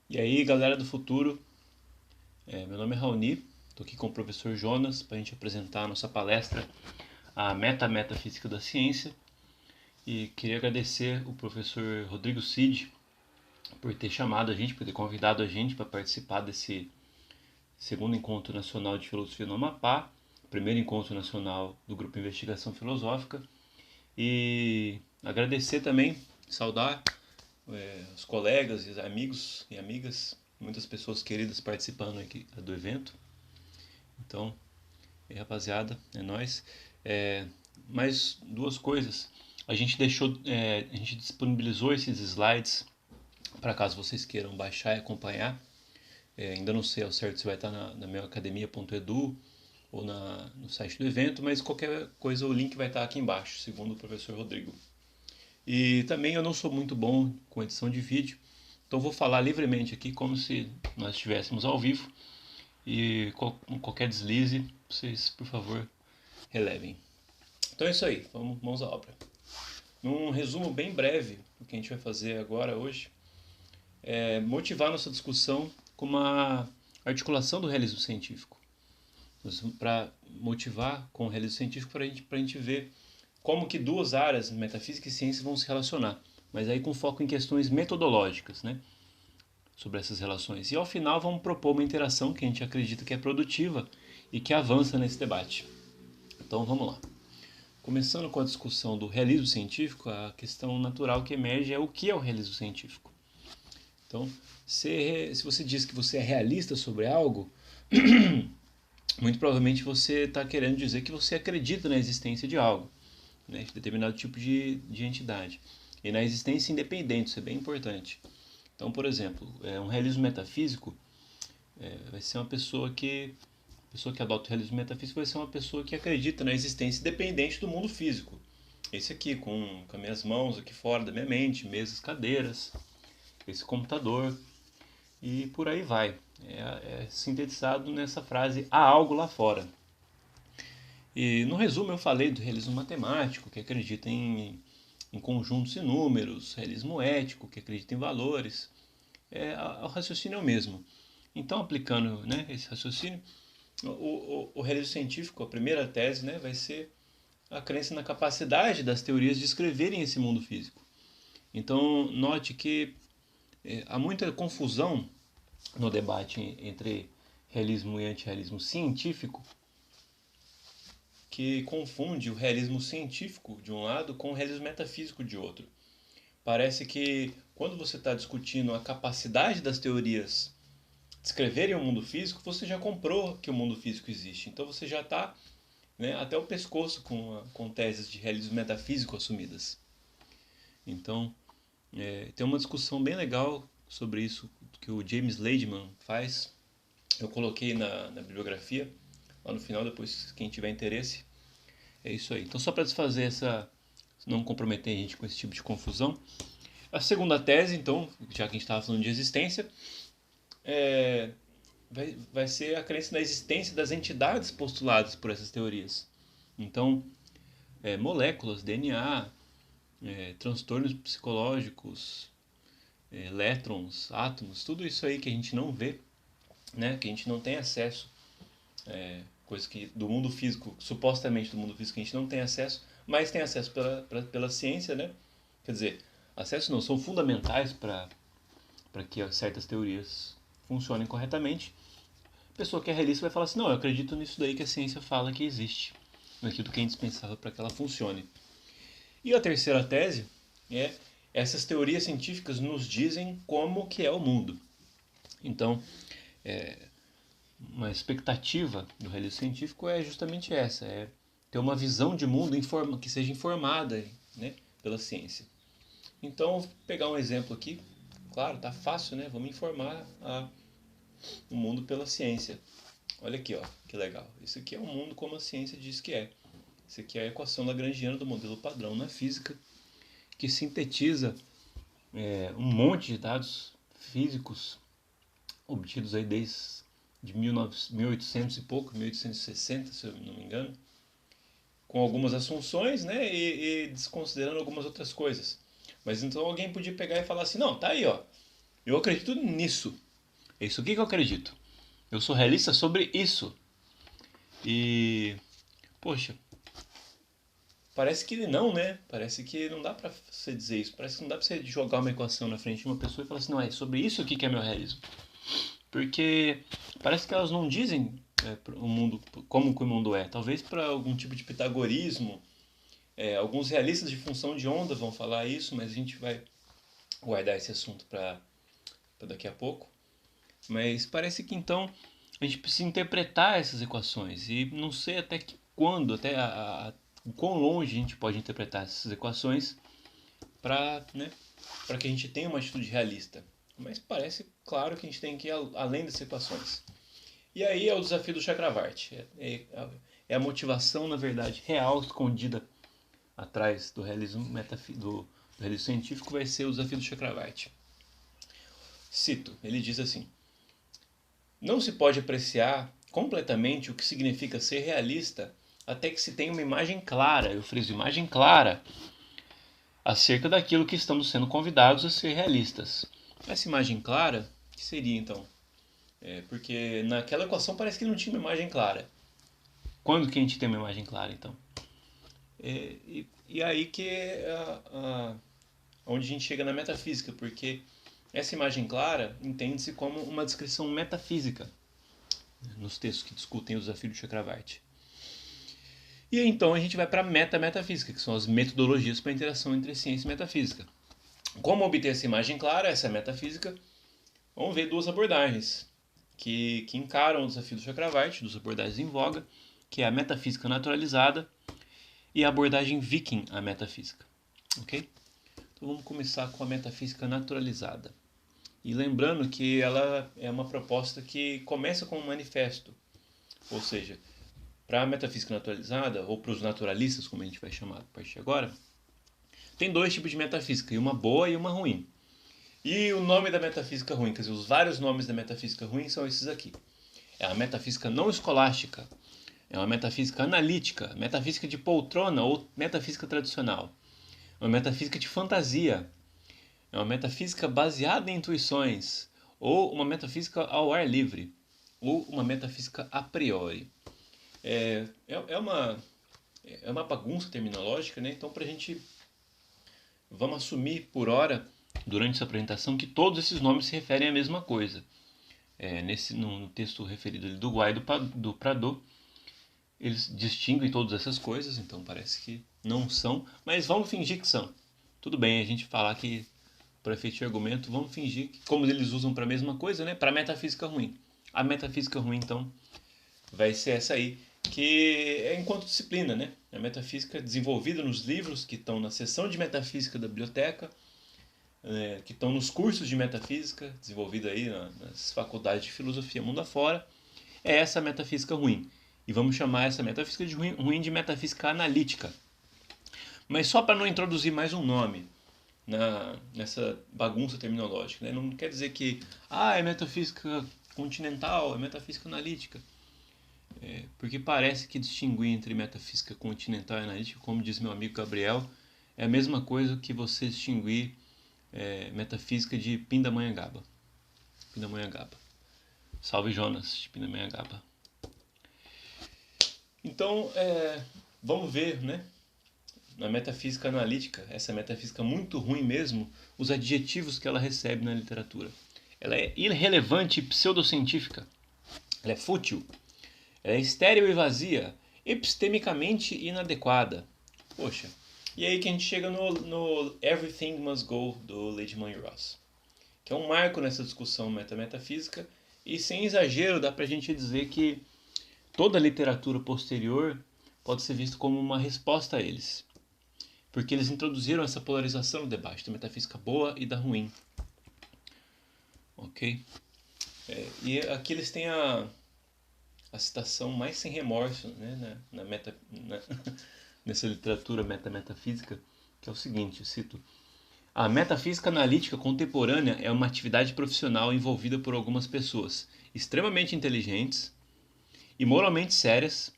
E aí, galera do futuro, meu nome é Raoni, estou aqui com o professor Jonas para a gente apresentar a nossa palestra, a Metafísica da Ciência. E queria agradecer o professor Rodrigo Cid por ter chamado a gente, por ter convidado a gente para participar desse segundo encontro nacional de filosofia no Amapá, primeiro encontro nacional do Grupo Investigação Filosófica. E agradecer também, saudar os colegas, os amigos e amigas, muitas pessoas queridas participando aqui do evento. Então, rapaziada, é nóis. Mais duas coisas. A gente disponibilizou esses slides para caso vocês queiram baixar e acompanhar. Ainda não sei ao certo se vai estar na meuacademia.edu ou no site do evento, mas qualquer coisa o link vai estar aqui embaixo, segundo o professor Rodrigo. E também eu não sou muito bom com edição de vídeo, então vou falar livremente aqui como se nós estivéssemos ao vivo. E qualquer deslize, vocês, por favor, relevem. Então é isso aí, vamos mãos à obra. Num resumo bem breve, o que a gente vai fazer agora, hoje, é motivar nossa discussão com uma articulação do realismo científico. Para motivar com o realismo científico para a gente ver como que duas áreas, metafísica e ciência, vão se relacionar. Mas aí com foco em questões metodológicas, né? Sobre essas relações. E ao final vamos propor uma interação que a gente acredita que é produtiva e que avança nesse debate. Então vamos lá. Começando com a discussão do realismo científico, a questão natural que emerge é o que é o realismo científico. Então, se você diz que você é realista sobre algo, muito provavelmente você está querendo dizer que você acredita na existência de algo, né, de determinado tipo de entidade. E na existência independente, isso é bem importante. Então, por exemplo, um realismo metafísico vai ser uma pessoa que adota o realismo metafísico vai ser uma pessoa que acredita na existência independente do mundo físico. Esse aqui, com as minhas mãos aqui fora da minha mente, mesas, cadeiras, esse computador e por aí vai. É sintetizado nessa frase, há algo lá fora. E no resumo eu falei do realismo matemático, que acredita em conjuntos e números, realismo ético, que acredita em valores. O raciocínio é o mesmo. Então, aplicando, né, esse raciocínio, o realismo científico, a primeira tese, né, vai ser a crença na capacidade das teorias de escreverem esse mundo físico. Então, note que há muita confusão no debate entre realismo e antirrealismo científico, que confunde o realismo científico de um lado com o realismo metafísico de outro. Parece que quando você está discutindo a capacidade das teorias descreverem o mundo físico, você já comprou que o mundo físico existe. Então você já está, né, até o pescoço com teses de realismo metafísico assumidas. Então, tem uma discussão bem legal sobre isso que o James Lademan faz. Eu coloquei na bibliografia, lá no final, depois quem tiver interesse. É isso aí. Então, só para desfazer não comprometer a gente com esse tipo de confusão. A segunda tese, então, já que a gente estava falando de existência, vai ser a crença na existência das entidades postuladas por essas teorias. Então, moléculas, DNA, transtornos psicológicos, elétrons, átomos, tudo isso aí que a gente não vê, né, que a gente não tem acesso, coisas que do mundo físico, supostamente do mundo físico, a gente não tem acesso, mas tem acesso pela ciência, né? Quer dizer, acesso não, são fundamentais para que certas teorias funcionem corretamente. A pessoa que é realista vai falar assim, não, eu acredito nisso daí que a ciência fala que existe, naquilo que é indispensável para que ela funcione. E a terceira tese é essas teorias científicas nos dizem como que é o mundo. Então, uma expectativa do realismo científico é justamente essa, é ter uma visão de mundo que seja informada, né, pela ciência. Então, vou pegar um exemplo aqui, claro, tá fácil, né? Vamos informar o mundo pela ciência. Olha aqui, ó, que legal. Isso aqui é um mundo como a ciência diz que é. Isso aqui é a equação lagrangiana do modelo padrão na física, que sintetiza um monte de dados físicos obtidos aí desde de 1800 e pouco, 1860, se eu não me engano, com algumas assunções, né, e desconsiderando algumas outras coisas. Mas então alguém podia pegar e falar assim, não, tá aí, ó, Eu acredito nisso. É isso aqui que eu acredito. Eu sou realista sobre isso. E, poxa, parece que não, né? Parece que não dá pra você dizer isso. Parece que não dá pra você jogar uma equação na frente de uma pessoa e falar assim, não, é sobre isso aqui que é meu realismo. Porque parece que elas não dizem o mundo, como que o mundo é. Talvez para algum tipo de pitagorismo, alguns realistas de função de onda vão falar isso, mas a gente vai guardar esse assunto para daqui a pouco. Mas parece que então a gente precisa interpretar essas equações e não sei até que quando, o quão longe a gente pode interpretar essas equações para, né, para que a gente tenha uma atitude realista. Mas parece claro que a gente tem que ir além das equações. E aí é o desafio do Chakravarti. É a motivação, na verdade, real, escondida atrás do realismo, do realismo científico, vai ser o desafio do Chakravarti. Cito, ele diz assim: não se pode apreciar completamente o que significa ser realista até que se tenha uma imagem clara, eu friso imagem clara, acerca daquilo que estamos sendo convidados a ser realistas. Essa imagem clara, que seria então? Porque naquela equação parece que não tinha uma imagem clara. Quando que a gente tem uma imagem clara, então? E aí que é onde a gente chega na metafísica, porque essa imagem clara entende-se como uma descrição metafísica nos textos que discutem o desafio do Chakravarti. E então a gente vai para a metafísica, que são as metodologias para a interação entre ciência e metafísica. Como obter essa imagem clara, essa metafísica? Vamos ver duas abordagens que encaram o desafio do Chakravarti, duas abordagens em voga, que é a metafísica naturalizada e a abordagem viking à metafísica. Ok? Então vamos começar com a metafísica naturalizada. E lembrando que ela é uma proposta que começa com um manifesto, ou seja, para a metafísica naturalizada, ou para os naturalistas, como a gente vai chamar a partir de agora, tem dois tipos de metafísica, uma boa e uma ruim. E o nome da metafísica ruim, quer dizer, os vários nomes da metafísica ruim são esses aqui. É a metafísica não escolástica, é uma metafísica analítica, metafísica de poltrona ou metafísica tradicional, uma metafísica de fantasia, é uma metafísica baseada em intuições, ou uma metafísica ao ar livre, ou uma metafísica a priori. É uma bagunça terminológica, né? Então, para a gente, vamos assumir por hora, durante essa apresentação, que todos esses nomes se referem à mesma coisa. No texto referido ali do Guai e do Pradot, eles distinguem todas essas coisas, então parece que não são, mas vamos fingir que são. Tudo bem a gente falar que, para efeito de argumento, vamos fingir que, como eles usam para a mesma coisa, né, para a metafísica ruim. A metafísica ruim, então, vai ser essa aí, que é enquanto disciplina, né? A metafísica desenvolvida nos livros que estão na seção de metafísica da biblioteca, que estão nos cursos de metafísica, desenvolvida aí nas faculdades de filosofia mundo afora, é essa metafísica ruim. E vamos chamar essa metafísica de ruim de metafísica analítica. Mas só para não introduzir mais um nome nessa bagunça terminológica, né? Não quer dizer que é metafísica continental, é metafísica analítica. Porque parece que distinguir entre metafísica continental e analítica, como diz meu amigo Gabriel, é a mesma coisa que você distinguir metafísica de Pindamonhangaba. Pindamonhangaba. Salve Jonas de Pindamonhangaba. Então, vamos ver, né? Na metafísica analítica, essa metafísica muito ruim mesmo, os adjetivos que ela recebe na literatura. Ela é irrelevante e pseudocientífica. Ela é fútil. Ela é estéril e vazia, epistemicamente inadequada. Poxa, e aí que a gente chega no Everything Must Go, do Lady Money Ross, que é um marco nessa discussão metametafísica, e sem exagero dá pra gente dizer que toda a literatura posterior pode ser vista como uma resposta a eles, porque eles introduziram essa polarização no debate da metafísica boa e da ruim. Ok? E aqui eles têm a citação mais sem remorso, né, nessa literatura metametafísica, que é o seguinte, eu cito: a metafísica analítica contemporânea é uma atividade profissional envolvida por algumas pessoas extremamente inteligentes e moralmente sérias,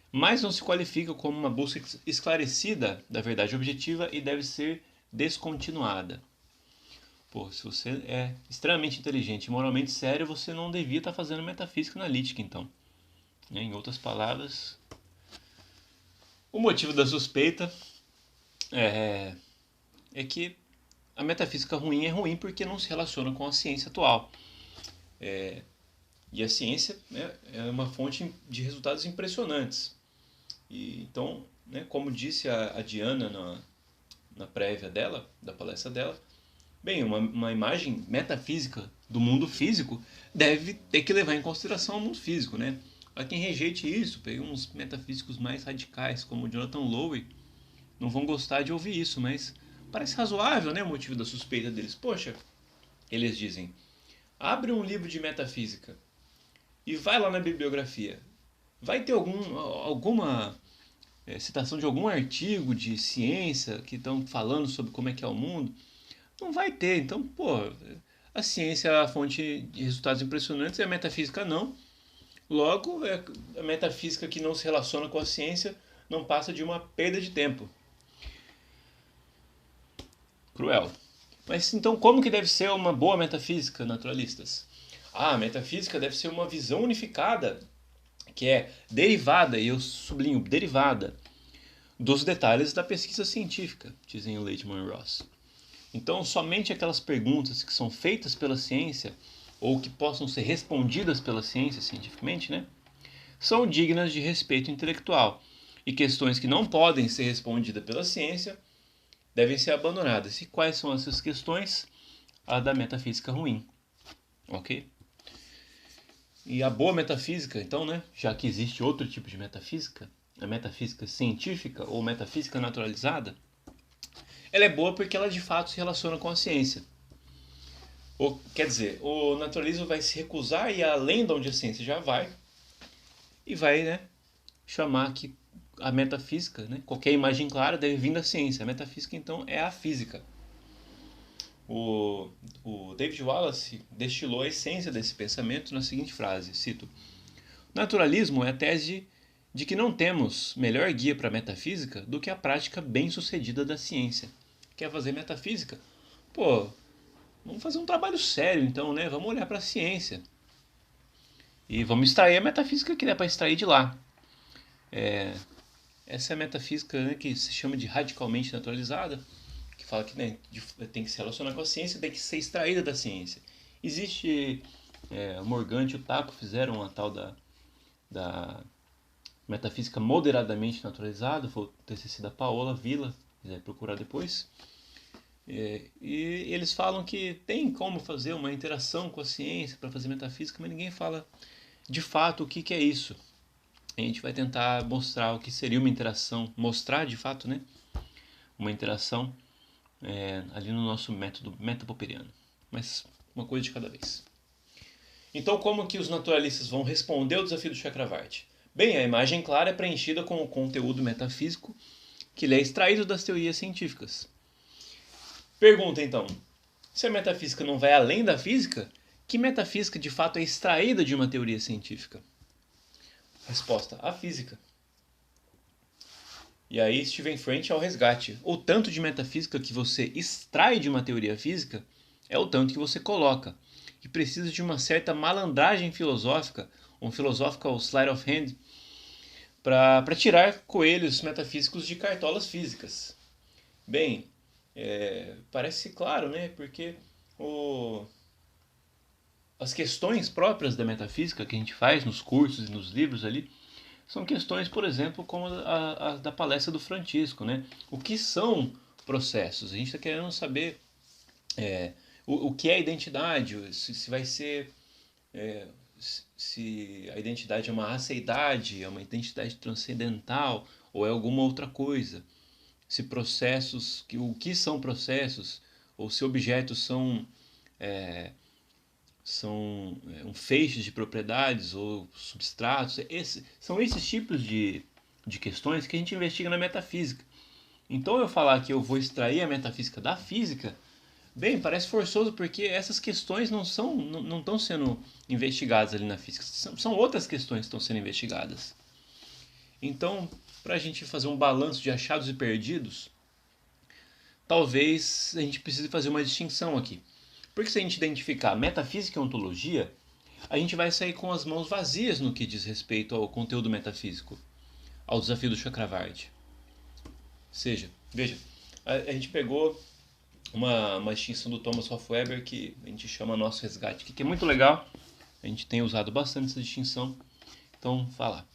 mas não se qualifica como uma busca esclarecida da verdade objetiva e deve ser descontinuada. Pô, se você é extremamente inteligente e moralmente sério, você não devia estar fazendo metafísica analítica, então. Em outras palavras, o motivo da suspeita é, é que a metafísica ruim é ruim porque não se relaciona com a ciência atual. E a ciência, né, é uma fonte de resultados impressionantes. E, então, né, como disse a Diana na prévia dela, da palestra dela, bem, uma imagem metafísica do mundo físico deve ter que levar em consideração o mundo físico, né? Há quem rejeite isso, pegue uns metafísicos mais radicais, como Jonathan Lowe, não vão gostar de ouvir isso, mas parece razoável, né, o motivo da suspeita deles. Poxa, eles dizem, abre um livro de metafísica e vai lá na bibliografia. Vai ter alguma citação de algum artigo de ciência que estão falando sobre como é que é o mundo? Não vai ter. Então, pô, a ciência é a fonte de resultados impressionantes e a metafísica não. Logo, a metafísica que não se relaciona com a ciência não passa de uma perda de tempo. Cruel. Mas então como que deve ser uma boa metafísica, naturalistas? A metafísica deve ser uma visão unificada, que é derivada, e eu sublinho, derivada, dos detalhes da pesquisa científica, dizem o Leitman Ross. Então, somente aquelas perguntas que são feitas pela ciência, ou que possam ser respondidas pela ciência cientificamente, né, são dignas de respeito intelectual. E questões que não podem ser respondidas pela ciência devem ser abandonadas. E quais são essas questões? A da metafísica ruim. Ok? E a boa metafísica, então, né, já que existe outro tipo de metafísica, a metafísica científica ou metafísica naturalizada, ela é boa porque ela de fato se relaciona com a ciência. Ou, quer dizer, o naturalismo vai se recusar a ir além de onde a ciência já vai e vai, né, chamar que a metafísica, né, qualquer imagem clara deve vir da ciência. A metafísica, então, é a física. O David Wallace destilou a essência desse pensamento na seguinte frase, cito: naturalismo é a tese de que não temos melhor guia para a metafísica do que a prática bem-sucedida da ciência. Quer fazer metafísica? Pô, vamos fazer um trabalho sério então, né? Vamos olhar para a ciência. E vamos extrair a metafísica que der para extrair de lá. Essa é a metafísica, né, que se chama de radicalmente naturalizada, que fala que, né, tem que se relacionar com a ciência, tem que ser extraída da ciência. Existe, o Morgante e o Taco fizeram uma tal da metafísica moderadamente naturalizada, foi o TCC da Paola Villa, quiser procurar depois. E eles falam que tem como fazer uma interação com a ciência para fazer metafísica, mas ninguém fala de fato o que é isso. A gente vai tentar mostrar o que seria uma interação, mostrar de fato, né, uma interação ali no nosso método metapopperiano. Mas uma coisa de cada vez. Então, como que os naturalistas vão responder ao desafio do Chakravarti? Bem, a imagem clara é preenchida com o conteúdo metafísico que ele é extraído das teorias científicas. Pergunta então, se a metafísica não vai além da física, que metafísica de fato é extraída de uma teoria científica? Resposta, a física. E aí estive em frente ao resgate. O tanto de metafísica que você extrai de uma teoria física é o tanto que você coloca. E precisa de uma certa malandragem filosófica, um philosophical sleight of hand, para tirar coelhos metafísicos de cartolas físicas. Bem, parece claro, né? Porque as questões próprias da metafísica que a gente faz nos cursos e nos livros ali são questões, por exemplo, como a da palestra do Francisco, né? O que são processos? A gente está querendo saber o que é identidade, se vai ser... se a identidade é uma aceidade, é uma identidade transcendental ou é alguma outra coisa. Se processos, o que são processos, ou se objetos são um feixe de propriedades ou substratos. São esses tipos de questões que a gente investiga na metafísica. Então eu falar que eu vou extrair a metafísica da física, bem, parece forçoso porque essas questões não estão sendo investigadas ali na física. São outras questões que estão sendo investigadas. Então, para a gente fazer um balanço de achados e perdidos, talvez a gente precise fazer uma distinção aqui. Porque se a gente identificar metafísica e ontologia, a gente vai sair com as mãos vazias no que diz respeito ao conteúdo metafísico, ao desafio do Chakravarti. Ou seja, veja, a gente pegou uma distinção do Thomas Hofweber que a gente chama nosso resgate, que é muito legal, a gente tem usado bastante essa distinção, então falar.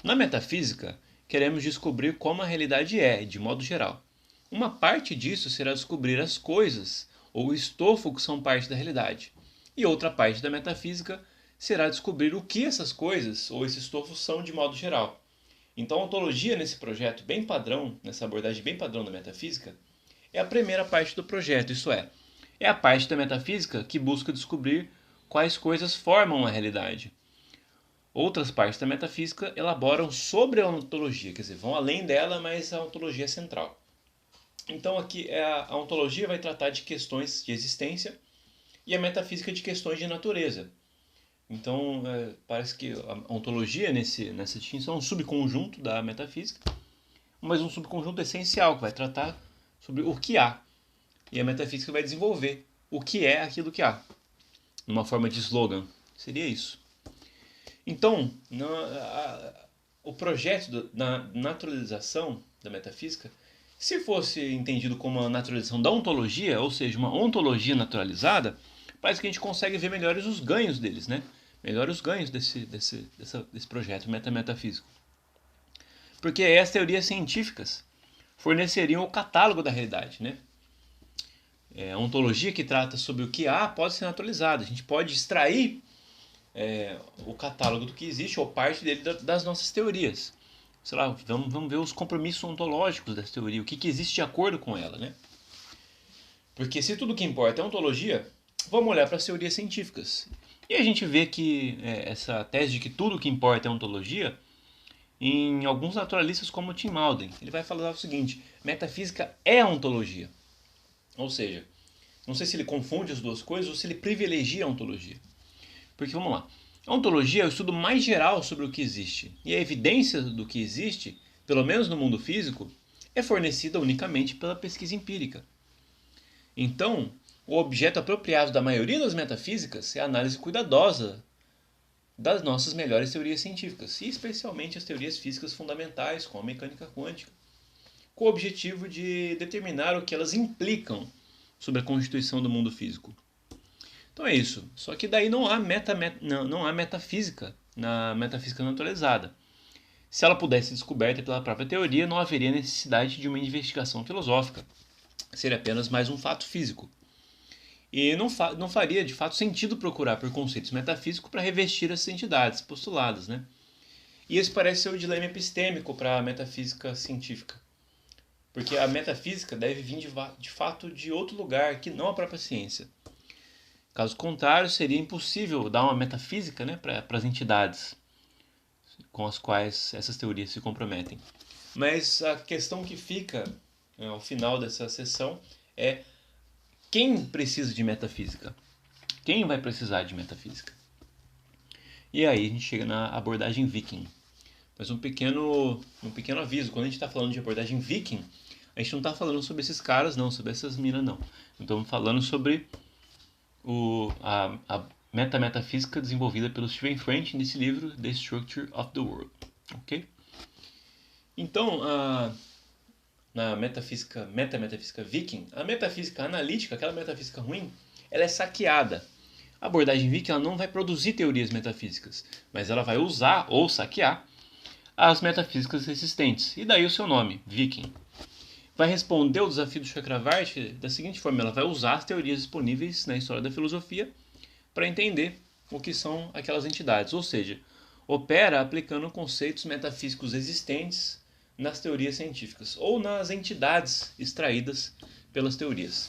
Na metafísica, queremos descobrir como a realidade é, de modo geral. Uma parte disso será descobrir as coisas, ou o estofo que são parte da realidade. E outra parte da metafísica será descobrir o que essas coisas, ou esse estofo, são de modo geral. Então a ontologia nesse projeto bem padrão, nessa abordagem bem padrão da metafísica, é a primeira parte do projeto, isso é a parte da metafísica que busca descobrir quais coisas formam a realidade. Outras partes da metafísica elaboram sobre a ontologia, quer dizer, vão além dela, mas a ontologia é central. Então aqui a ontologia vai tratar de questões de existência e a metafísica de questões de natureza. Então parece que a ontologia nessa distinção é um subconjunto da metafísica, mas um subconjunto essencial que vai tratar sobre o que há. E a metafísica vai desenvolver o que é aquilo que há. Numa forma de slogan. Seria isso. Então, o projeto da naturalização da metafísica, se fosse entendido como a naturalização da ontologia, ou seja, uma ontologia naturalizada, parece que a gente consegue ver melhores os ganhos deles, né? Melhores os ganhos desse projeto metafísico. Porque as teorias científicas forneceriam o catálogo da realidade, né? A ontologia que trata sobre o que há pode ser naturalizada. A gente pode extrair o catálogo do que existe ou parte dele das nossas teorias. Sei lá, vamos ver os compromissos ontológicos dessa teoria, o que existe de acordo com ela, né? Porque se tudo que importa é ontologia, vamos olhar para as teorias científicas. E a gente vê que essa tese de que tudo que importa é ontologia, em alguns naturalistas como Tim Malden, ele vai falar o seguinte: metafísica é ontologia. Ou seja, não sei se ele confunde as duas coisas ou se ele privilegia a ontologia. Porque, vamos lá, a ontologia é o estudo mais geral sobre o que existe. E a evidência do que existe, pelo menos no mundo físico, é fornecida unicamente pela pesquisa empírica. Então, o objeto apropriado da maioria das metafísicas é a análise cuidadosa das nossas melhores teorias científicas, e especialmente as teorias físicas fundamentais, como a mecânica quântica, com o objetivo de determinar o que elas implicam sobre a constituição do mundo físico. Então é isso. Só que daí não há metafísica na metafísica naturalizada. Se ela pudesse ser descoberta pela própria teoria, não haveria necessidade de uma investigação filosófica. Seria apenas mais um fato físico. E não faria, de fato, sentido procurar por conceitos metafísicos para revestir essas entidades postuladas, né? E esse parece ser o dilema epistêmico para a metafísica científica. Porque a metafísica deve vir, de fato, de outro lugar, que não a própria ciência. Caso contrário, seria impossível dar uma metafísica, né, para as entidades com as quais essas teorias se comprometem. Mas a questão que fica ao final dessa sessão é: quem precisa de metafísica? Quem vai precisar de metafísica? E aí a gente chega na abordagem viking. Mas um pequeno aviso: quando a gente está falando de abordagem viking, a gente não está falando sobre esses caras, não, sobre essas minas, não. Estamos falando sobre a metafísica desenvolvida pelo Stephen French nesse livro The Structure of the World, ok? Então, na metafísica viking, a metafísica analítica, aquela metafísica ruim, ela é saqueada. A abordagem viking ela não vai produzir teorias metafísicas, mas ela vai usar ou saquear as metafísicas existentes. E daí o seu nome, viking. Vai responder o desafio do Chakravarti da seguinte forma: ela vai usar as teorias disponíveis na história da filosofia para entender o que são aquelas entidades, ou seja, opera aplicando conceitos metafísicos existentes nas teorias científicas ou nas entidades extraídas pelas teorias.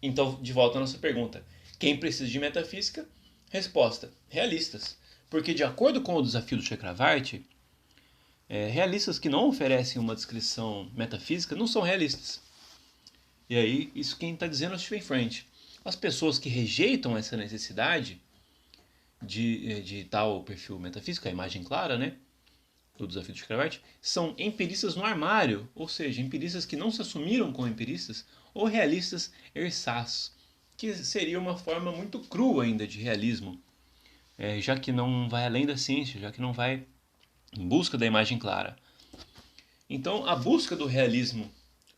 Então, de volta à nossa pergunta: quem precisa de metafísica? Resposta: realistas. Porque, de acordo com o desafio do Chakravarti, realistas que não oferecem uma descrição metafísica não são realistas. E aí, isso quem está dizendo é o Stephen French. As pessoas que rejeitam essa necessidade de tal perfil metafísico, a imagem clara, né, do desafio do Chakravarti, são empiristas no armário, ou seja, empiristas que não se assumiram como empiristas, ou realistas ersatz, que seria uma forma muito crua ainda de realismo, já que não vai além da ciência, já que não vai em busca da imagem clara. Então, a busca do realismo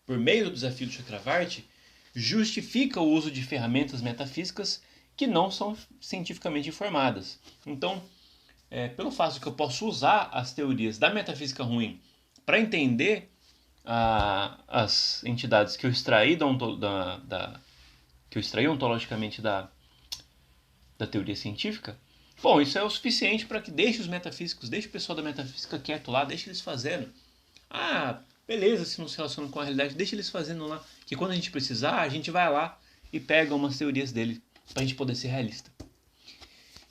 por meio do desafio do Chakravarti justifica o uso de ferramentas metafísicas que não são cientificamente informadas. Então, pelo fato de que eu posso usar as teorias da metafísica ruim para entender as entidades que eu extraí, que eu extraí ontologicamente da teoria científica, bom, isso é o suficiente para que deixe os metafísicos, deixe o pessoal da metafísica quieto lá, deixe eles fazendo. Beleza, se não se relaciona com a realidade, deixa eles fazendo lá, que quando a gente precisar, a gente vai lá e pega umas teorias dele para a gente poder ser realista.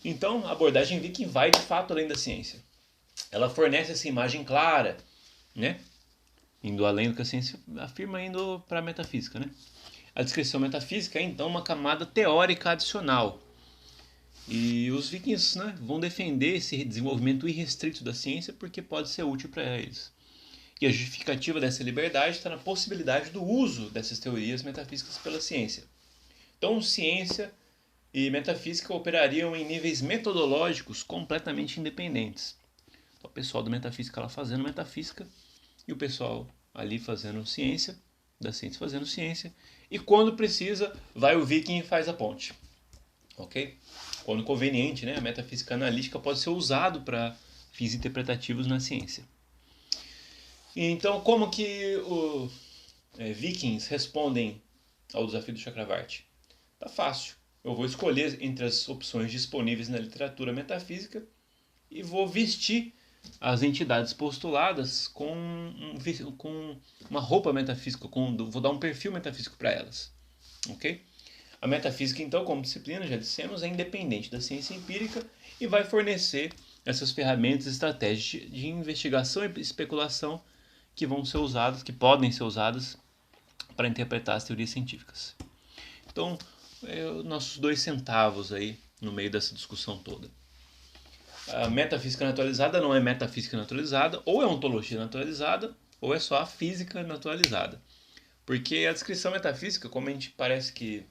Então, a abordagem Viking vai de fato além da ciência. Ela fornece essa imagem clara, né? Indo além do que a ciência afirma, indo para a metafísica, né? A descrição metafísica é então uma camada teórica adicional. E os vikings, né, vão defender esse desenvolvimento irrestrito da ciência porque pode ser útil para eles. E a justificativa dessa liberdade está na possibilidade do uso dessas teorias metafísicas pela ciência. Então, ciência e metafísica operariam em níveis metodológicos completamente independentes. Então, o pessoal da metafísica lá fazendo metafísica e o pessoal ali fazendo ciência, da ciência fazendo ciência. E quando precisa, vai o viking e faz a ponte. Ok? Quando conveniente, né, a metafísica analítica pode ser usado para fins interpretativos na ciência. Então, como que os vikings respondem ao desafio do Chakravarti? Tá fácil. Eu vou escolher entre as opções disponíveis na literatura metafísica e vou vestir as entidades postuladas com uma roupa metafísica, vou dar um perfil metafísico para elas. Ok? A metafísica, então, como disciplina, já dissemos, é independente da ciência empírica e vai fornecer essas ferramentas e estratégias de investigação e especulação que vão ser usadas, que podem ser usadas para interpretar as teorias científicas. Então, nossos 2 centavos aí no meio dessa discussão toda. A metafísica naturalizada não é metafísica naturalizada, ou é ontologia naturalizada, ou é só a física naturalizada. Porque a descrição metafísica, como a gente parece que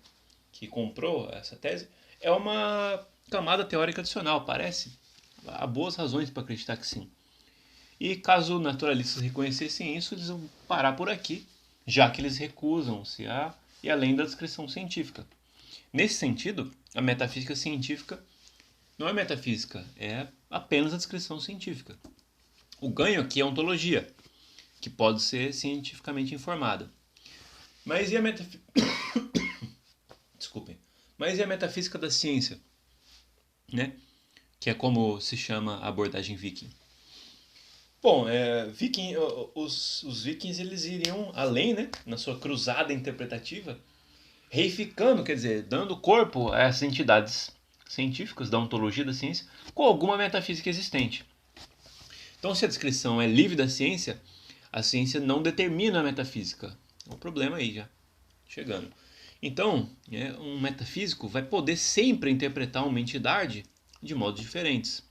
comprou essa tese, é uma camada teórica adicional, parece. Há boas razões para acreditar que sim. E caso naturalistas reconhecessem isso, eles vão parar por aqui, já que eles recusam-se a ir além da descrição científica. Nesse sentido, a metafísica científica não é metafísica, é apenas a descrição científica. O ganho aqui é a ontologia, que pode ser cientificamente informada. Mas e a metafísica... Desculpem. Mas e a metafísica da ciência? Né? Que é como se chama a abordagem viking. Bom, os vikings eles iriam além, né, na sua cruzada interpretativa, reificando, quer dizer, dando corpo a essas entidades científicas da ontologia da ciência com alguma metafísica existente. Então, se a descrição é livre da ciência, a ciência não determina a metafísica. É um problema aí já, chegando. Então, um metafísico vai poder sempre interpretar uma entidade de modos diferentes.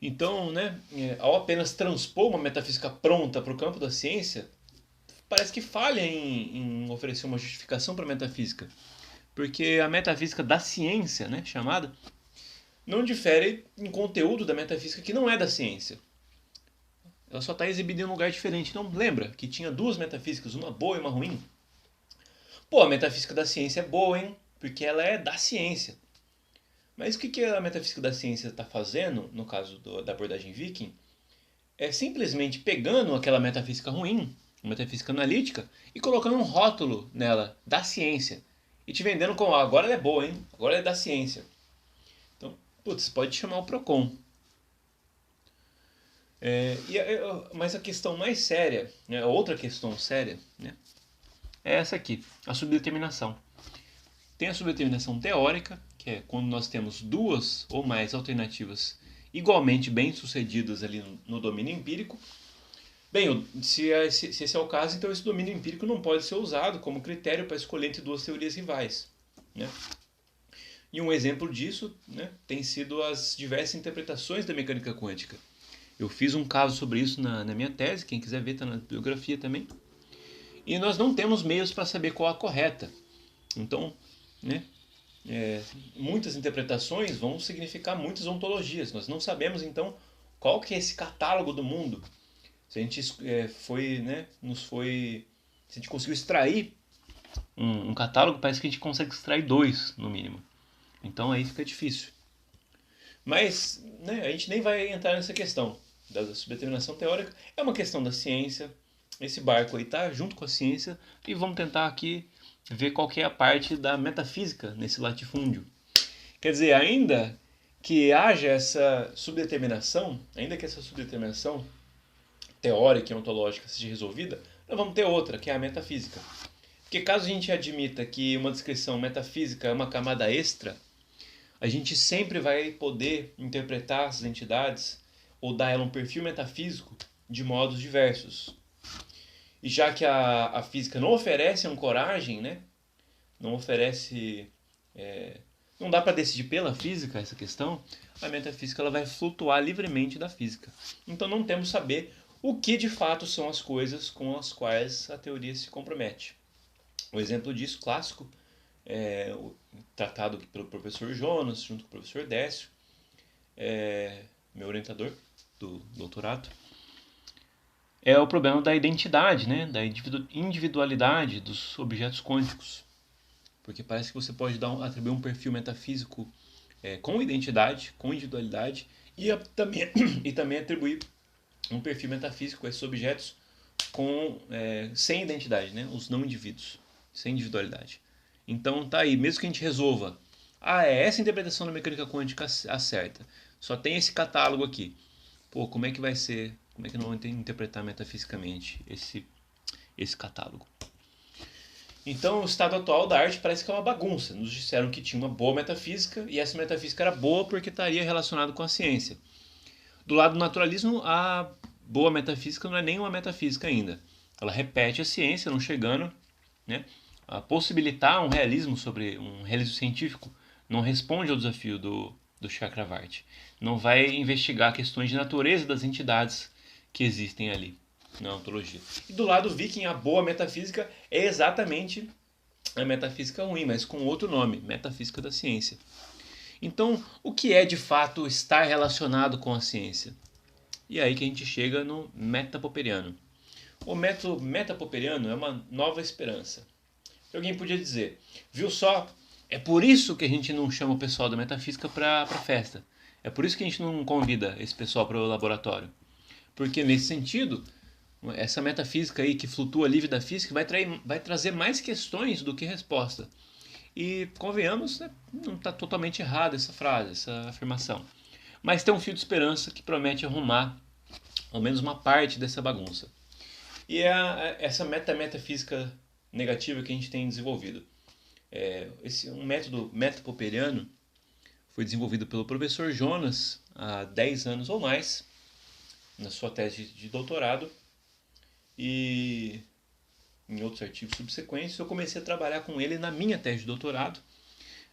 Então, né, ao apenas transpor uma metafísica pronta para o campo da ciência, parece que falha em oferecer uma justificação para a metafísica. Porque a metafísica da ciência, né, chamada, não difere em conteúdo da metafísica que não é da ciência. Ela só está exibida em um lugar diferente. Não lembra que tinha 2 metafísicas, uma boa e uma ruim? Pô, a metafísica da ciência é boa, hein? Porque ela é da ciência. Mas o que a metafísica da ciência está fazendo, no caso da abordagem viking, é simplesmente pegando aquela metafísica ruim, uma metafísica analítica, e colocando um rótulo nela, da ciência. E te vendendo como, agora ela é boa, hein? Agora ela é da ciência. Então, putz, pode chamar o PROCON. Mas a questão mais séria, né, outra questão séria, né, é essa aqui, a subdeterminação. Tem a subdeterminação teórica, que é quando nós temos 2 ou mais alternativas igualmente bem-sucedidas ali no domínio empírico. Bem, se esse é o caso, então esse domínio empírico não pode ser usado como critério para escolher entre 2 teorias rivais. Né? E um exemplo disso, né, tem sido as diversas interpretações da mecânica quântica. Eu fiz um caso sobre isso na minha tese, quem quiser ver está na bibliografia também. E nós não temos meios para saber qual a correta. Então, né? Muitas interpretações vão significar muitas ontologias. Nós não sabemos, então, qual que é esse catálogo do mundo. Se a gente se a gente conseguiu extrair um catálogo, parece que a gente consegue extrair dois, no mínimo. Então aí fica difícil. Mas, né, a gente nem vai entrar nessa questão da subdeterminação teórica. É uma questão da ciência. Esse barco aí tá junto com a ciência e vamos tentar aqui ver qual que é a parte da metafísica nesse latifúndio. Quer dizer, ainda que haja essa subdeterminação, ainda que essa subdeterminação teórica e ontológica seja resolvida, nós vamos ter outra, que é a metafísica. Porque caso a gente admita que uma descrição metafísica é uma camada extra, a gente sempre vai poder interpretar essas entidades ou dar a ela um perfil metafísico de modos diversos. E já que a física não oferece ancoragem, né? Não oferece... não dá para decidir pela física essa questão, a metafísica ela vai flutuar livremente da física. Então não temos saber o que de fato são as coisas com as quais a teoria se compromete. Um exemplo disso, clássico, o tratado pelo professor Jonas, junto com o professor Décio, meu orientador do doutorado, é o problema da identidade, né? Da individualidade dos objetos quânticos. Porque parece que você pode atribuir um perfil metafísico com identidade, com individualidade, e também atribuir um perfil metafísico a esses objetos sem identidade, né? Os não indivíduos, sem individualidade. Então tá aí, mesmo que a gente resolva, essa interpretação da mecânica quântica acerta, só tem esse catálogo aqui. Pô, como é que vai ser, como é que nós vamos interpretar metafisicamente esse catálogo? Então, o estado atual da arte parece que é uma bagunça. Nos disseram que tinha uma boa metafísica e essa metafísica era boa porque estaria relacionada com a ciência. Do lado do naturalismo, a boa metafísica não é nem uma metafísica ainda. Ela repete a ciência, não chegando, né, a possibilitar um realismo científico. Não responde ao desafio do Chakravarti. Não vai investigar questões de natureza das entidades que existem ali na ontologia. E do lado viking, a boa metafísica é exatamente a metafísica ruim, mas com outro nome, metafísica da ciência. Então, o que é de fato estar relacionado com a ciência? E aí que a gente chega no metapopperiano. O método metapopperiano é uma nova esperança. Alguém podia dizer, viu só, é por isso que a gente não chama o pessoal da metafísica para festa. É por isso que a gente não convida esse pessoal para o laboratório. Porque nesse sentido, essa metafísica aí que flutua livre da física vai trazer mais questões do que resposta. E convenhamos, né, não está totalmente errada essa frase, essa afirmação. Mas tem um fio de esperança que promete arrumar ao menos uma parte dessa bagunça. E é essa metafísica negativa que a gente tem desenvolvido. Um método metapopperiano foi desenvolvido pelo professor Jonas há 10 anos ou mais, na sua tese de doutorado, e em outros artigos subsequentes eu comecei a trabalhar com ele na minha tese de doutorado.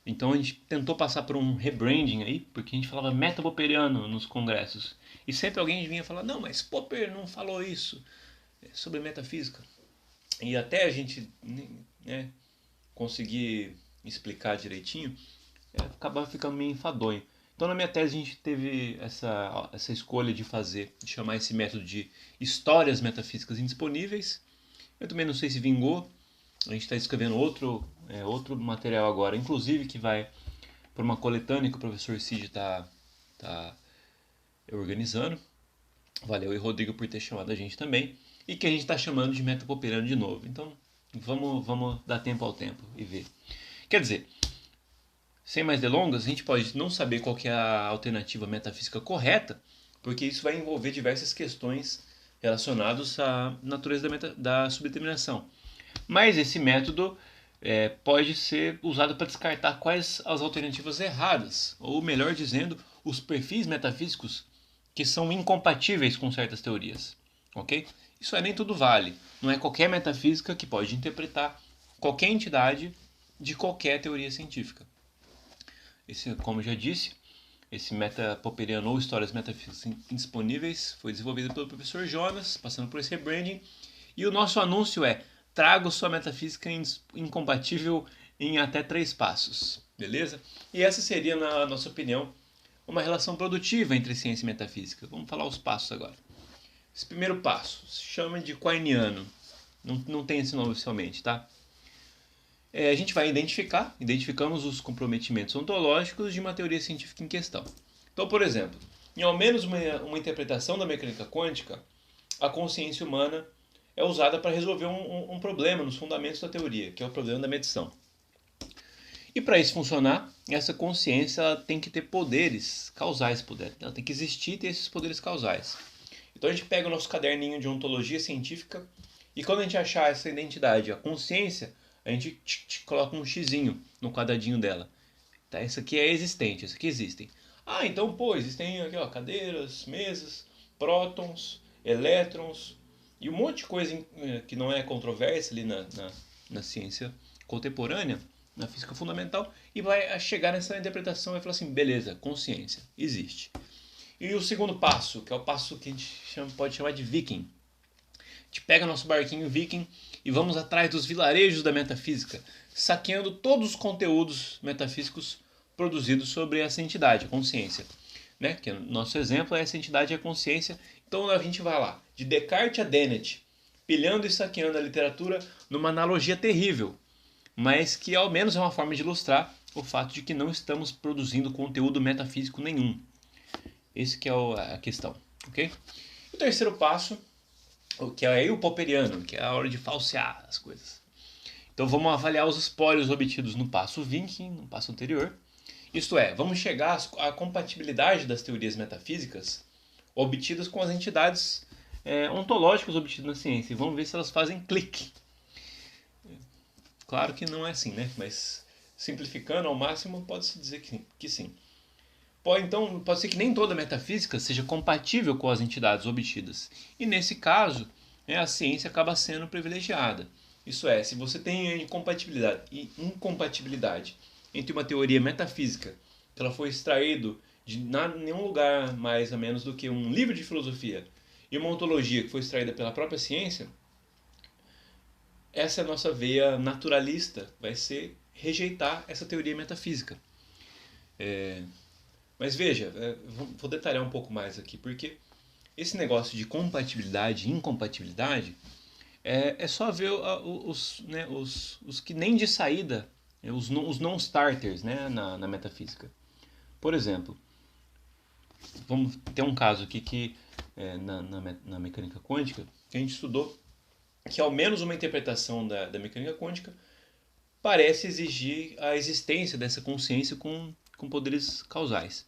Então a gente tentou passar por um rebranding aí, porque a gente falava metapopperiano nos congressos. E sempre alguém vinha falar, não, mas Popper não falou isso sobre metafísica. E até a gente conseguir explicar direitinho, acabava ficando meio enfadonho. Então na minha tese a gente teve essa escolha de chamar esse método de histórias metafísicas indisponíveis. Eu também não sei se vingou. A gente está escrevendo outro material agora, inclusive que vai por uma coletânea que o professor Cid está organizando. Valeu, e Rodrigo por ter chamado a gente também. E que a gente está chamando de metapopperiano de novo. Então vamos dar tempo ao tempo e ver. Quer dizer, sem mais delongas, a gente pode não saber qual que é a alternativa metafísica correta, porque isso vai envolver diversas questões relacionadas à natureza da subdeterminação. Mas esse método pode ser usado para descartar quais as alternativas erradas, ou melhor dizendo, os perfis metafísicos que são incompatíveis com certas teorias. Ok? Isso nem tudo vale. Não é qualquer metafísica que pode interpretar qualquer entidade de qualquer teoria científica. Como eu já disse, esse metapopperiano ou histórias metafísicas indisponíveis foi desenvolvido pelo professor Jonas, passando por esse rebranding. E o nosso anúncio é: trago sua metafísica incompatível em até 3 passos, beleza? E essa seria, na nossa opinião, uma relação produtiva entre ciência e metafísica. Vamos falar os passos agora. Esse primeiro passo se chama de quainiano. Não tem esse nome oficialmente, tá? A gente vai identificamos os comprometimentos ontológicos de uma teoria científica em questão. Então, por exemplo, em ao menos uma interpretação da mecânica quântica, a consciência humana é usada para resolver um problema nos fundamentos da teoria, que é o problema da medição. E para isso funcionar, essa consciência ela tem que ter poderes causais, ela tem que existir e ter esses poderes causais. Então a gente pega o nosso caderninho de ontologia científica e quando a gente achar essa identidade, a consciência, a gente coloca um xizinho no quadradinho dela. Tá? Essa aqui é existente, essa aqui existem. Ah, então, existem aqui, cadeiras, mesas, prótons, elétrons e um monte de coisa que não é controversa ali na ciência contemporânea, na física fundamental, e vai chegar nessa interpretação e falar assim, beleza, consciência, existe. E o segundo passo, que é o passo que a gente pode chamar de viking. A gente pega nosso barquinho viking e vamos atrás dos vilarejos da metafísica, saqueando todos os conteúdos metafísicos produzidos sobre essa entidade, a consciência. Né? Que nosso exemplo é essa entidade, a consciência. Então a gente vai lá, de Descartes a Dennett, pilhando e saqueando a literatura numa analogia terrível, mas que ao menos é uma forma de ilustrar o fato de que não estamos produzindo conteúdo metafísico nenhum. Esse que é a questão, ok? O terceiro passo, que é o popperiano, que é a hora de falsear as coisas. Então vamos avaliar os espólios obtidos no passo viking, no passo anterior. Isto é, vamos chegar à compatibilidade das teorias metafísicas obtidas com as entidades ontológicas obtidas na ciência. E vamos ver se elas fazem clique. Claro que não é assim, né? Mas simplificando ao máximo, pode-se dizer que sim. Então, pode ser que nem toda metafísica seja compatível com as entidades obtidas. E nesse caso, a ciência acaba sendo privilegiada. Isso é, se você tem incompatibilidade entre uma teoria metafísica que ela foi extraída de nenhum lugar mais ou menos do que um livro de filosofia e uma ontologia que foi extraída pela própria ciência, essa é a nossa veia naturalista, vai ser rejeitar essa teoria metafísica. Mas veja, vou detalhar um pouco mais aqui, porque esse negócio de compatibilidade e incompatibilidade é só ver os que nem de saída, os non-starters, né, na metafísica. Por exemplo, vamos ter um caso aqui que na mecânica quântica, que a gente estudou, que ao menos uma interpretação da mecânica quântica parece exigir a existência dessa consciência com poderes causais.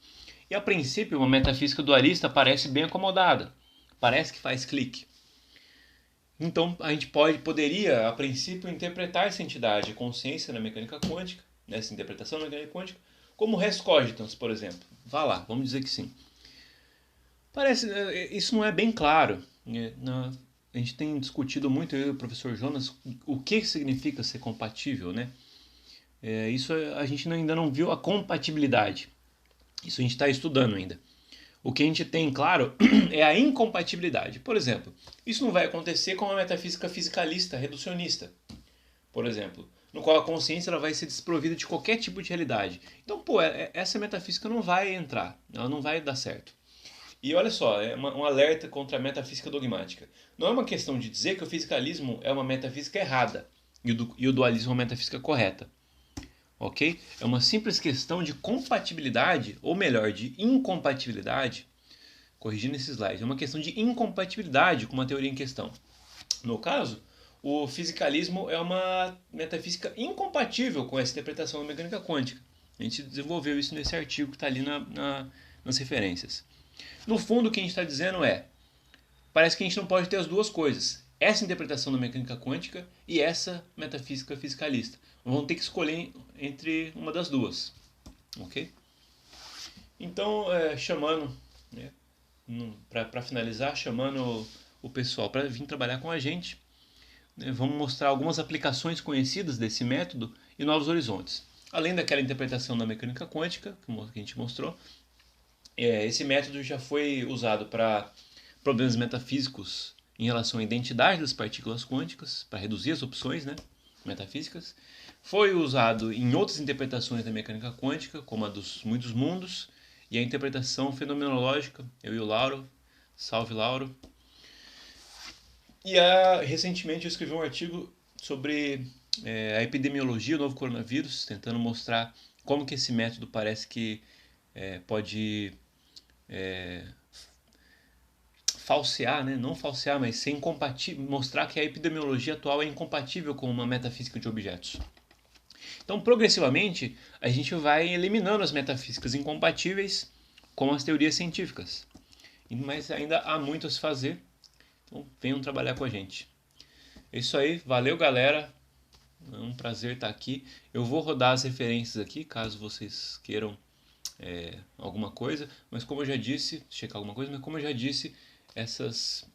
E a princípio, uma metafísica dualista parece bem acomodada, parece que faz clique. Então, a gente poderia, a princípio, interpretar essa entidade, a consciência na mecânica quântica, nessa interpretação da mecânica quântica, como res cogitans, por exemplo. Vá lá, vamos dizer que sim. Isso não é bem claro. A gente tem discutido muito, eu e o professor Jonas, o que significa ser compatível, né? Isso a gente ainda não viu a compatibilidade. Isso a gente está estudando ainda. O que a gente tem, claro, é a incompatibilidade. Por exemplo, isso não vai acontecer com uma metafísica fisicalista, reducionista, por exemplo, no qual a consciência ela vai ser desprovida de qualquer tipo de realidade. Então, essa metafísica não vai entrar, ela não vai dar certo. E olha só, é um alerta contra a metafísica dogmática. Não é uma questão de dizer que o fisicalismo é uma metafísica errada e o dualismo é uma metafísica correta. Ok? É uma simples questão de compatibilidade, ou melhor, de incompatibilidade. Corrigindo esse slide, é uma questão de incompatibilidade com uma teoria em questão. No caso, o fisicalismo é uma metafísica incompatível com essa interpretação da mecânica quântica. A gente desenvolveu isso nesse artigo que está ali nas referências. No fundo, o que a gente está dizendo parece que a gente não pode ter as duas coisas. Essa interpretação da mecânica quântica e essa metafísica fisicalista. Vão ter que escolher entre uma das duas. Ok? Então, chamando, para finalizar, chamando o pessoal para vir trabalhar com a gente, vamos mostrar algumas aplicações conhecidas desse método e novos horizontes. Além daquela interpretação da mecânica quântica, que a gente mostrou, esse método já foi usado para problemas metafísicos em relação à identidade das partículas quânticas, para reduzir as opções, né, metafísicas. Foi usado em outras interpretações da mecânica quântica, como a dos muitos mundos, e a interpretação fenomenológica, eu e o Lauro, salve Lauro. E recentemente eu escrevi um artigo sobre a epidemiologia do novo coronavírus, tentando mostrar como que esse método parece que pode falsear, né? Não falsear, mas ser incompatível, mostrar que a epidemiologia atual é incompatível com uma metafísica de objetos. Então, progressivamente, a gente vai eliminando as metafísicas incompatíveis com as teorias científicas. Mas ainda há muito a se fazer, então venham trabalhar com a gente. É isso aí, valeu galera, é um prazer estar aqui. Eu vou rodar as referências aqui, caso vocês queiram alguma coisa, mas como eu já disse, checar alguma coisa, mas como eu já disse, esses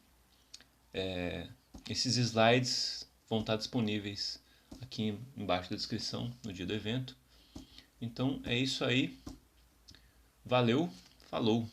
slides vão estar disponíveis aqui embaixo da descrição no dia do evento. Então é isso aí, valeu, falou!